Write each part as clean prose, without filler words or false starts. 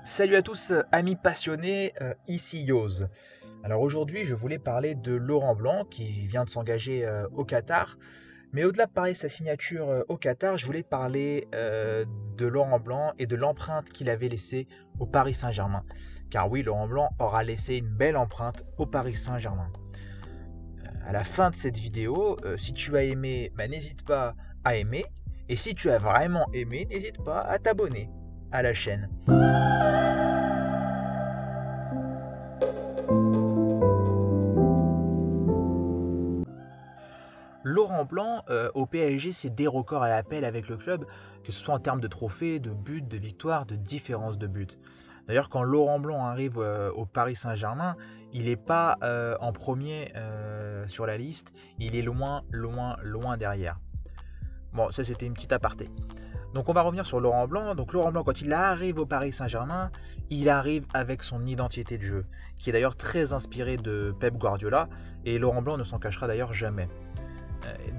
Salut à tous, amis passionnés, ici Yoz. Alors aujourd'hui, je voulais parler de Laurent Blanc qui vient de s'engager au Qatar. Mais au-delà de parler de sa signature au Qatar, je voulais parler de Laurent Blanc et de l'empreinte qu'il avait laissée au Paris Saint-Germain. Car oui, Laurent Blanc aura laissé une belle empreinte au Paris Saint-Germain. À la fin de cette vidéo, si tu as aimé, n'hésite pas à aimer. Et si tu as vraiment aimé, n'hésite pas à t'abonner à la chaîne. Laurent Blanc, au PSG, c'est des records à l'appel avec le club, que ce soit en termes de trophées, de buts, de victoires, de différence de buts. D'ailleurs, quand Laurent Blanc arrive au Paris Saint-Germain, il n'est pas en premier sur la liste, il est loin, loin, loin derrière. Bon, ça c'était une petite aparté. Donc on va revenir sur Laurent Blanc. Donc Laurent Blanc, quand il arrive au Paris Saint-Germain, il arrive avec son identité de jeu, qui est d'ailleurs très inspirée de Pep Guardiola, et Laurent Blanc ne s'en cachera d'ailleurs jamais.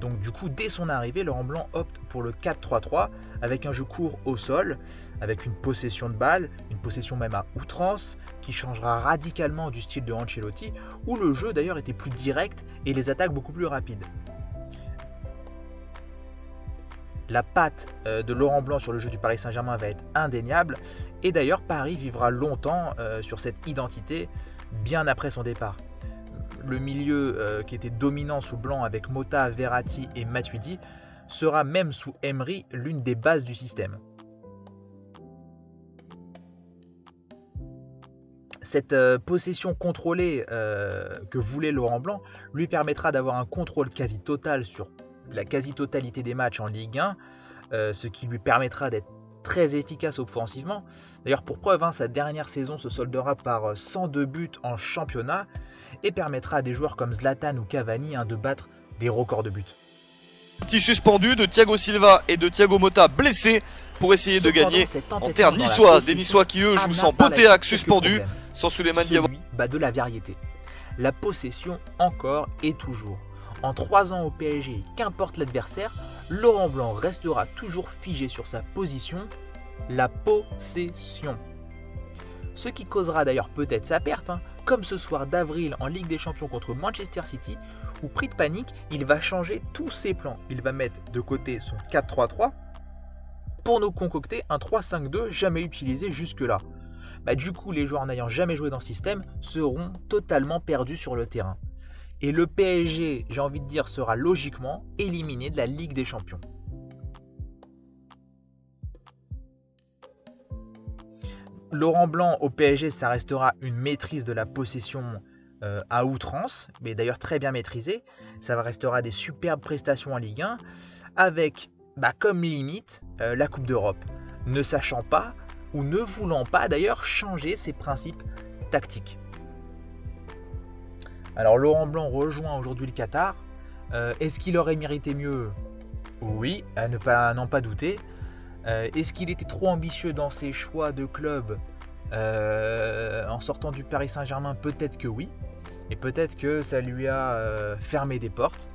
Donc du coup, dès son arrivée, Laurent Blanc opte pour le 4-3-3 avec un jeu court au sol, avec une possession de balle, une possession même à outrance, qui changera radicalement du style de Ancelotti, où le jeu d'ailleurs était plus direct et les attaques beaucoup plus rapides. La patte de Laurent Blanc sur le jeu du Paris Saint-Germain va être indéniable, et d'ailleurs Paris vivra longtemps sur cette identité bien après son départ. Le milieu qui était dominant sous Blanc avec Mota, Verratti et Matuidi sera même sous Emery l'une des bases du système. Cette possession contrôlée que voulait Laurent Blanc lui permettra d'avoir un contrôle quasi total sur la quasi-totalité des matchs en Ligue 1, ce qui lui permettra d'être très efficace offensivement. D'ailleurs, pour preuve, sa dernière saison se soldera par 102 buts en championnat et permettra à des joueurs comme Zlatan ou Cavani de battre des records de buts. Petit suspendu de Thiago Silva et de Thiago Motta blessés pour essayer de gagner en terre niçoise. Des Niçois qui eux jouent sans Boteac suspendu, sans Souleymane Diawara. De la variété. La possession encore et toujours. En 3 ans au PSG, qu'importe l'adversaire, Laurent Blanc restera toujours figé sur sa position, la possession. Ce qui causera d'ailleurs peut-être sa perte, comme ce soir d'avril en Ligue des Champions contre Manchester City, où pris de panique, il va changer tous ses plans. Il va mettre de côté son 4-3-3 pour nous concocter un 3-5-2 jamais utilisé jusque-là. Du coup, les joueurs n'ayant jamais joué dans ce système seront totalement perdus sur le terrain. Et le PSG, j'ai envie de dire, sera logiquement éliminé de la Ligue des Champions. Laurent Blanc au PSG, ça restera une maîtrise de la possession à outrance, mais d'ailleurs très bien maîtrisée. Ça restera des superbes prestations en Ligue 1, avec comme limite la Coupe d'Europe, ne sachant pas ou ne voulant pas d'ailleurs changer ses principes tactiques. Alors Laurent Blanc rejoint aujourd'hui le Qatar. Est-ce qu'il aurait mérité mieux? Oui, à n'en pas douter. Est-ce qu'il était trop ambitieux dans ses choix de club en sortant du Paris Saint-Germain? Peut-être que oui. Et peut-être que ça lui a fermé des portes.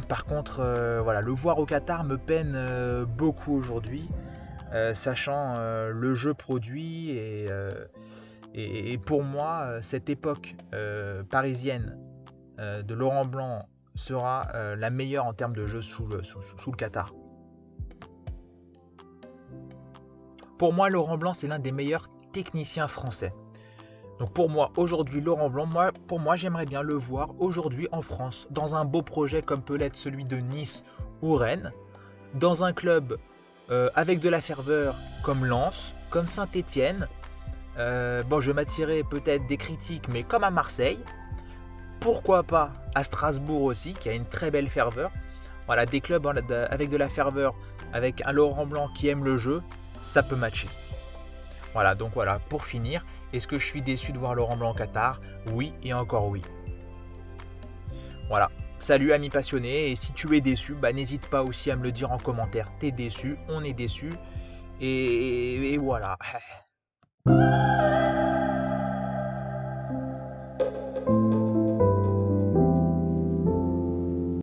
Par contre, le voir au Qatar me peine beaucoup aujourd'hui, sachant le jeu produit et pour moi, cette époque parisienne de Laurent Blanc sera la meilleure en termes de jeu sous le Qatar. Pour moi, Laurent Blanc, c'est l'un des meilleurs techniciens français. Donc pour moi, aujourd'hui, Laurent Blanc, j'aimerais bien le voir aujourd'hui en France, dans un beau projet comme peut l'être celui de Nice ou Rennes, dans un club avec de la ferveur comme Lens, comme Saint-Étienne. Je vais m'attirer peut-être des critiques, mais comme à Marseille. Pourquoi pas à Strasbourg aussi, qui a une très belle ferveur. Voilà, des clubs avec de la ferveur, avec un Laurent Blanc qui aime le jeu, ça peut matcher. Voilà, donc voilà, pour finir, est-ce que je suis déçu de voir Laurent Blanc au Qatar? Oui et encore oui. Voilà, salut amis passionnés, et si tu es déçu, n'hésite pas aussi à me le dire en commentaire. T'es déçu, on est déçu, et voilà.